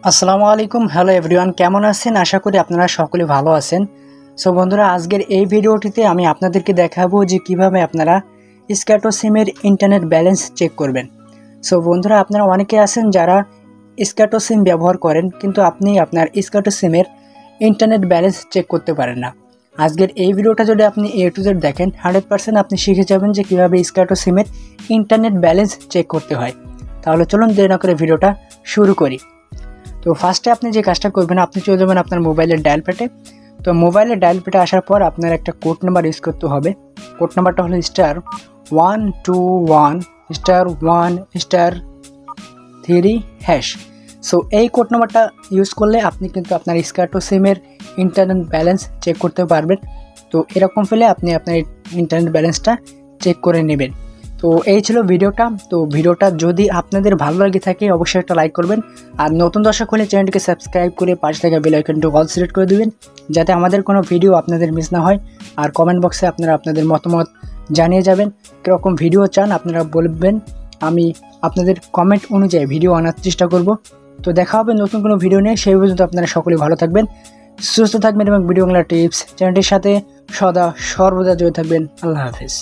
আসসালামু আলাইকুম। Hello everyone, কেমন আছেন? আশা করি আপনারা সকলে ভালো আছেন। সো বন্ধুরা, আজকের এই ভিডিওটিতে আমি আপনাদেরকে দেখাবো যে কিভাবে আপনারা স্ক্যাটো সিমের ইন্টারনেট ব্যালেন্স চেক করবেন। সো বন্ধুরা, আপনারা অনেকে আছেন যারা স্ক্যাটো সিম ব্যবহার করেন, কিন্তু আপনি আপনার স্ক্যাটো সিমের ইন্টারনেট ব্যালেন্স চেক করতে পারেন না। আজকের এই ভিডিওটা যদি আপনি A to Z দেখেন, 100% আপনি শিখে যাবেন যে কীভাবে স্ক্যাটো সিমের ইন্টারনেট ব্যালেন্স চেক করতে হয়। তাহলে চলুন দেরি না করে ভিডিওটা শুরু করি। তো ফার্স্টে আপনি যে কাজটা করবেন, আপনি চলে যাবেন আপনার মোবাইলের ডায়াল প্যাডে। তো মোবাইলের ডায়াল প্যাডে আসার পর আপনার একটা কোড নাম্বার ইউজ করতে হবে। কোড নাম্বারটা হলো *121*1*3#। সো এই কোড নাম্বারটা ইউজ করলে আপনি কিন্তু আপনার স্ক্যাটো সিমের ইন্টারনেট ব্যালেন্স চেক করতে পারবেন। তো এরকম ফেলে আপনি আপনার ইন্টারনেট ব্যালেন্সটা চেক করে নেবেন। তো এই ছিল ভিডিওটা। তো ভিডিওটা যদি আপনাদের ভালো লাগে থাকে অবশ্যই একটা লাইক করবেন, আর নতুন দর্শক হলে চ্যানেলটিকে সাবস্ক্রাইব করে পাশে থাকা বেল আইকনটি অল সিলেক্ট করে দেবেন, যাতে আমাদের কোনো ভিডিও আপনাদের মিস না হয়। আর কমেন্ট বক্সে আপনারা আপনাদের মতামত জানিয়ে যাবেন, কীরকম ভিডিও চান আপনারা বলবেন। আমি আপনাদের কমেন্ট অনুযায়ী ভিডিও আনার চেষ্টা করব। তো দেখা হবে নতুন কোনো ভিডিও নিয়ে। সেই পর্যন্ত আপনারা সকলে ভালো থাকবেন, সুস্থ থাকবেন এবং ভিডিওগুলো টিপস চ্যানেলটির সাথে সর্বদা জড়িত থাকবেন। আল্লাহ হাফেজ।